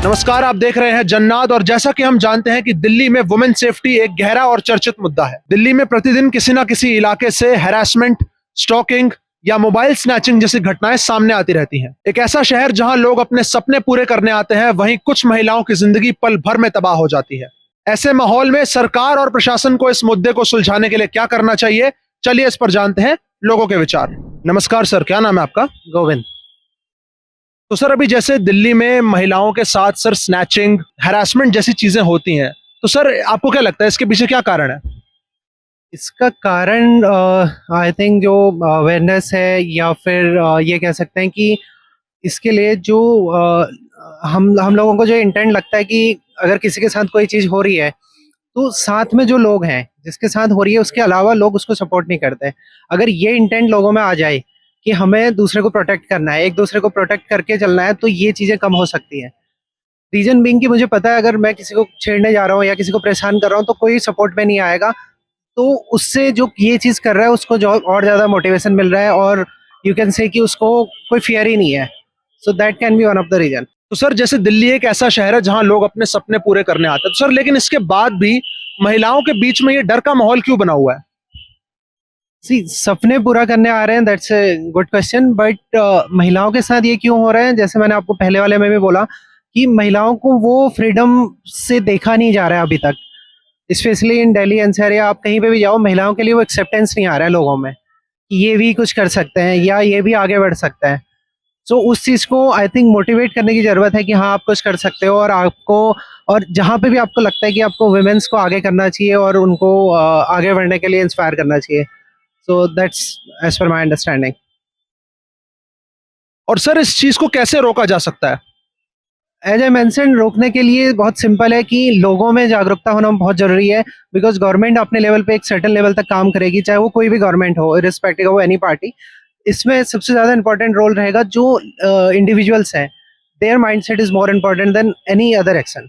नमस्कार, आप देख रहे हैं जन्नाद। और जैसा कि हम जानते हैं कि दिल्ली में वुमेन सेफ्टी एक गहरा और चर्चित मुद्दा है। दिल्ली में प्रतिदिन किसी न किसी इलाके से हैरेसमेंट, स्टॉकिंग या मोबाइल स्नैचिंग जैसी घटनाएं सामने आती रहती हैं। एक ऐसा शहर जहां लोग अपने सपने पूरे करने आते हैं, वहीं कुछ महिलाओं की जिंदगी पल भर में तबाह हो जाती है। ऐसे माहौल में सरकार और प्रशासन को इस मुद्दे को सुलझाने के लिए क्या करना चाहिए, चलिए इस पर जानते हैं लोगों के विचार। नमस्कार सर, क्या नाम है आपका? गोविंद। तो सर, अभी जैसे दिल्ली में महिलाओं के साथ सर स्नैचिंग, हरासमेंट जैसी चीजें होती हैं, तो सर आपको क्या लगता है इसके पीछे क्या कारण है? इसका कारण आई थिंक जो अवेयरनेस है, या फिर ये कह सकते हैं कि इसके लिए जो हम लोगों को जो इंटेंट लगता है कि अगर किसी के साथ कोई चीज़ हो रही है तो साथ में जो लोग हैं जिसके साथ हो रही है उसके अलावा लोग उसको सपोर्ट नहीं करते। अगर ये इंटेंट लोगों में आ जाए कि हमें दूसरे को प्रोटेक्ट करना है, एक दूसरे को प्रोटेक्ट करके चलना है, तो ये चीज़ें कम हो सकती हैं। रीजन बीइंग कि मुझे पता है अगर मैं किसी को छेड़ने जा रहा हूँ या किसी को परेशान कर रहा हूँ तो कोई सपोर्ट में नहीं आएगा, तो उससे जो ये चीज़ कर रहा है उसको जो और ज़्यादा मोटिवेशन मिल रहा है, और यू कैन से कि उसको कोई फियर ही नहीं है। So that can be one of the reason. तो सर, जैसे दिल्ली एक ऐसा शहर है जहां लोग अपने सपने पूरे करने आते हैं, तो सर लेकिन इसके बाद भी महिलाओं के बीच में ये डर का माहौल क्यों बना हुआ है? सी, सपने पूरा करने आ रहे हैं, that's a good question, but महिलाओं के साथ ये क्यों हो रहा है? जैसे मैंने आपको पहले वाले में भी बोला कि महिलाओं को वो फ्रीडम से देखा नहीं जा रहा है अभी तक। स्पेशली इन दिल्ली एनसीआर या आप कहीं पे भी जाओ, महिलाओं के लिए वो एक्सेप्टेंस नहीं आ रहा है लोगों में कि ये भी कुछ कर सकते हैं या ये भी आगे बढ़ सकते हैं। सो उस चीज़ को आई थिंक मोटिवेट करने की ज़रूरत है कि हाँ, आप कुछ कर सकते हो, और आपको, और जहाँ पे भी आपको लगता है कि आपको वुमेन्स को आगे करना चाहिए और उनको आगे बढ़ने के लिए इंस्पायर करना चाहिए। So that's as per my understanding. और सर इस चीज को कैसे रोका जा सकता है? एज आई मेंशन, रोकने के लिए बहुत सिंपल है कि लोगों में जागरूकता होना बहुत जरूरी है। बिकॉज गवर्नमेंट अपने लेवल पे एक सर्टेन लेवल तक काम करेगी, चाहे वो कोई भी गवर्नमेंट हो, इरिस्पेक्टिव ऑफ एनी पार्टी। इसमें सबसे ज्यादा इंपॉर्टेंट रोल रहेगा जो इंडिविजुअल्स हैं, there mindset is more important then any other action.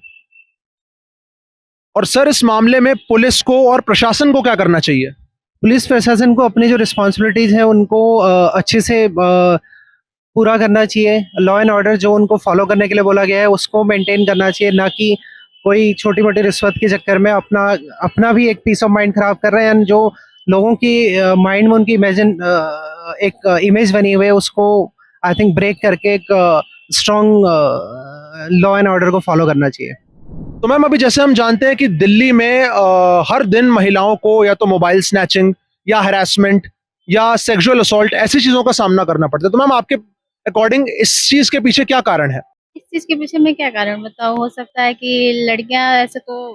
और सर इस मामले में पुलिस को और प्रशासन को क्या करना चाहिए? पुलिस प्रशासन को अपनी जो रिस्पॉन्सिबिलिटीज हैं उनको अच्छे से पूरा करना चाहिए। लॉ एंड ऑर्डर जो उनको फॉलो करने के लिए बोला गया है उसको मेंटेन करना चाहिए, ना कि कोई छोटी मोटी रिश्वत के चक्कर में अपना अपना भी एक पीस ऑफ माइंड खराब कर रहे हैं। जो लोगों की माइंड में उनकी एक इमेज बनी हुई है उसको आई थिंक ब्रेक करके एक स्ट्रॉन्ग लॉ एंड ऑर्डर को फॉलो करना चाहिए। तो मैम, अभी जैसे हम जानते हैं कि दिल्ली में हर दिन महिलाओं को या तो मोबाइल स्नैचिंग या हरासमेंट या सेक्सुअल असॉल्ट ऐसी चीजों का सामना करना पड़ता है, तो मैम आपके अकॉर्डिंग इस चीज के पीछे क्या कारण है? इस चीज के पीछे मैं क्या कारण बताऊँ? हो सकता है कि लड़कियां ऐसे तो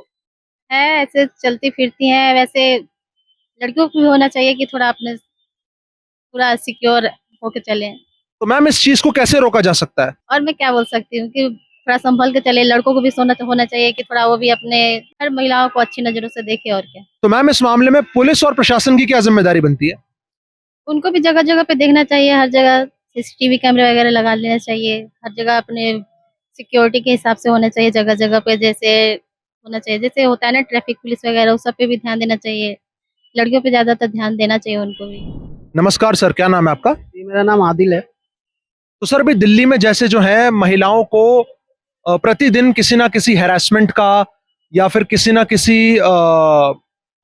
है, ऐसे चलती फिरती हैं, वैसे लड़कियों को भी होना चाहिए कि थोड़ा अपने पूरा सिक्योर होके चलें। तो मैम इस चीज को कैसे रोका जा सकता है? और मैं क्या बोल सकती हूँ कि थोड़ा संभल के चले। लड़कों को भी होना चाहिए कि थोड़ा वो भी अपने हर महिलाओं को अच्छी नजरों से देखे। और क्या, तो मैम इस मामले में पुलिस और प्रशासन की क्या जिम्मेदारी बनती है? उनको भी जगह जगह पे देखना चाहिए, हर जगह सीसीटीवी कैमरे वगैरह लगा लेना चाहिए, हर जगह अपने सिक्योरिटी के हिसाब से होना चाहिए। जगह जगह पे जैसे होना चाहिए, जैसे होता है ना ट्रैफिक पुलिस वगैरह, उस सब पे भी ध्यान देना चाहिए। लड़कियों पे ज्यादातर ध्यान देना चाहिए उनको भी। नमस्कार सर, क्या नाम है आपका? जी, मेरा नाम आदिल है। तो सर अभी दिल्ली में जैसे जो है महिलाओं को प्रतिदिन किसी ना किसी हैरेसमेंट का या फिर किसी ना किसी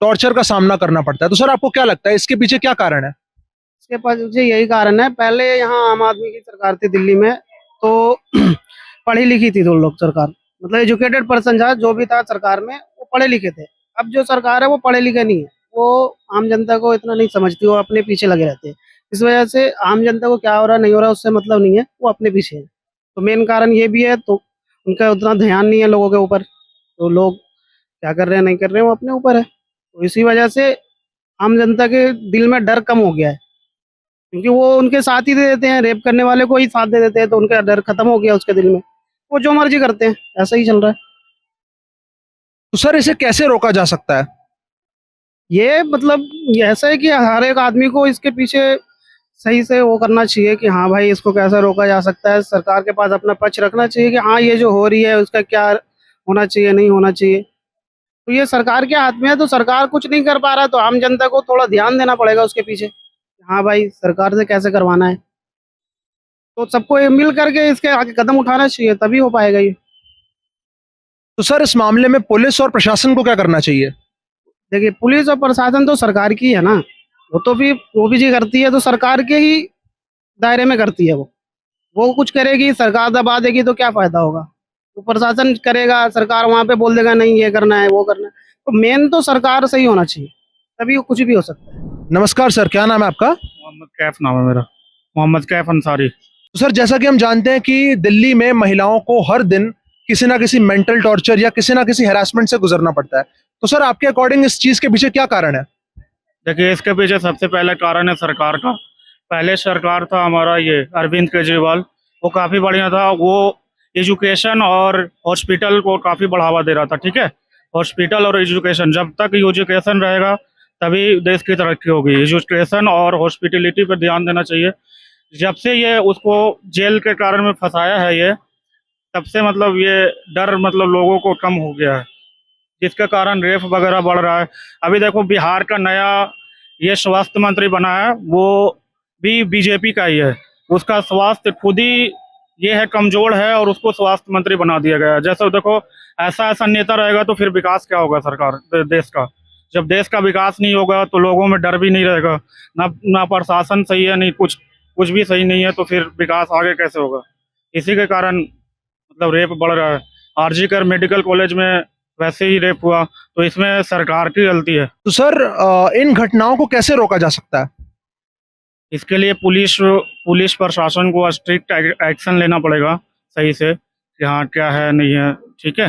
टॉर्चर का सामना करना पड़ता है, तो सर आपको क्या लगता है इसके पीछे क्या कारण है? इसके पीछे यही कारण है, पहले यहाँ आम आदमी की सरकार थी दिल्ली में, तो पढ़ी लिखी थी, दो लोग सरकार, मतलब एजुकेटेड पर्सन था जो भी था सरकार में, वो पढ़े लिखे थे। अब जो सरकार है वो पढ़े लिखे नहीं है, वो आम जनता को इतना नहीं समझती, वो अपने पीछे लगे रहते हैं। इस वजह से आम जनता को क्या हो रहा नहीं हो रहा उससे मतलब नहीं है, वो अपने पीछे है। तो मेन कारण ये भी है, तो उनका उतना ध्यान नहीं है लोगों के ऊपर, तो लोग क्या कर रहे हैं नहीं कर रहे हैं वो अपने ऊपर है। तो इसी वजह से आम जनता के दिल में डर कम हो गया है, क्योंकि वो उनके साथ ही दे देते हैं, रेप करने वाले को ही साथ दे देते हैं, तो उनका डर खत्म हो गया उसके दिल में, वो जो मर्जी करते हैं, ऐसा ही चल रहा है। तो सर इसे कैसे रोका जा सकता है? ये मतलब ये ऐसा है कि हर एक आदमी को इसके पीछे सही से वो करना चाहिए कि हाँ भाई, इसको कैसे रोका जा सकता है। सरकार के पास अपना पक्ष रखना चाहिए कि हाँ, ये जो हो रही है उसका क्या होना चाहिए, नहीं होना चाहिए। तो ये सरकार के हाथ में है, तो सरकार कुछ नहीं कर पा रहा, तो आम जनता को थोड़ा ध्यान देना पड़ेगा उसके पीछे। हाँ भाई, सरकार से कैसे करवाना है, तो सबको ये मिल करके इसके आगे कदम उठाना चाहिए, तभी हो पाएगा ये। तो सर इस मामले में पुलिस और प्रशासन को क्या करना चाहिए? देखिए, पुलिस और प्रशासन तो सरकार की है ना, वो भी जी करती है तो सरकार के ही दायरे में करती है। वो कुछ करेगी, सरकार दबा देगी तो क्या फायदा होगा? तो प्रशासन करेगा, सरकार वहाँ पे बोल देगा नहीं ये करना है वो करना है। तो मेन तो सरकार सही होना चाहिए, तभी कुछ भी हो सकता है। नमस्कार सर, क्या नाम है आपका? मोहम्मद कैफ नाम है मेरा, मोहम्मद कैफ अंसारी। तो सर जैसा कि हम जानते हैं कि दिल्ली में महिलाओं को हर दिन किसी ना किसी मेंटल टॉर्चर या किसी ना किसी हैरासमेंट से गुजरना पड़ता है, तो सर आपके अकॉर्डिंग इस चीज के पीछे क्या कारण है? देखिए, इसके पीछे सबसे पहले कारण है सरकार का। पहले सरकार था हमारा ये अरविंद केजरीवाल, वो काफ़ी बढ़िया था। वो एजुकेशन और हॉस्पिटल को काफ़ी बढ़ावा दे रहा था, ठीक है। हॉस्पिटल और एजुकेशन, जब तक एजुकेशन रहेगा तभी देश की तरक्की होगी। एजुकेशन और हॉस्पिटलिटी पर ध्यान देना चाहिए। जब से ये उसको जेल के कारण में फंसाया है ये, तब से मतलब ये डर मतलब लोगों को कम हो गया है, जिसके कारण रेप वगैरह बढ़ रहा है। अभी देखो, बिहार का नया ये स्वास्थ्य मंत्री बना है, वो भी बीजेपी का ही है। उसका स्वास्थ्य खुद ही ये है कमजोर है और उसको स्वास्थ्य मंत्री बना दिया गया है। जैसे देखो, ऐसा नेता रहेगा तो फिर विकास क्या होगा सरकार देश का? जब देश का विकास नहीं होगा तो लोगों में डर भी नहीं रहेगा, ना प्रशासन सही है, नहीं कुछ भी सही नहीं है, तो फिर विकास आगे कैसे होगा? इसी के कारण मतलब रेप बढ़ रहा है। आरजीकर मेडिकल कॉलेज में वैसे ही रेप हुआ, तो इसमें सरकार की गलती है। तो सर इन घटनाओं को कैसे रोका जा सकता है? इसके लिए पुलिस प्रशासन को स्ट्रिक्ट एक्शन लेना पड़ेगा सही से, कि हाँ क्या है नहीं है, ठीक है।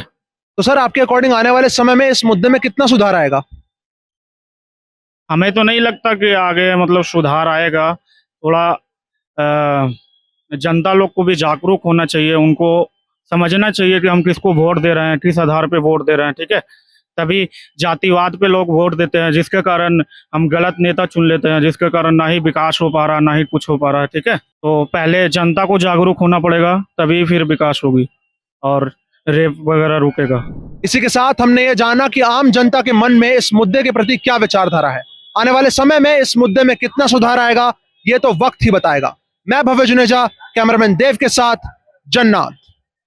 तो सर आपके अकॉर्डिंग आने वाले समय में इस मुद्दे में कितना सुधार आएगा? हमें तो नहीं लगता कि आगे मतलब सुधार आएगा। थोड़ा जनता लोग को भी जागरूक होना चाहिए, उनको समझना चाहिए कि हम किसको वोट दे रहे हैं, किस आधार पे वोट दे रहे हैं, ठीक है। तभी जातिवाद पे लोग वोट देते हैं, जिसके कारण हम गलत नेता चुन लेते हैं, जिसके कारण ना ही विकास हो पा रहा, ना ही कुछ हो पा रहा है, ठीक है। तो पहले जनता को जागरूक होना पड़ेगा, तभी फिर विकास होगी और रेप वगैरह रुकेगा। इसी के साथ हमने ये जाना कि आम जनता के मन में इस मुद्दे के प्रति क्या विचारधारा है। आने वाले समय में इस मुद्दे में कितना सुधार आएगा ये तो वक्त ही बताएगा। मैं भव्य जुनेजा, कैमरामैन देव के साथ, जन्नाथ।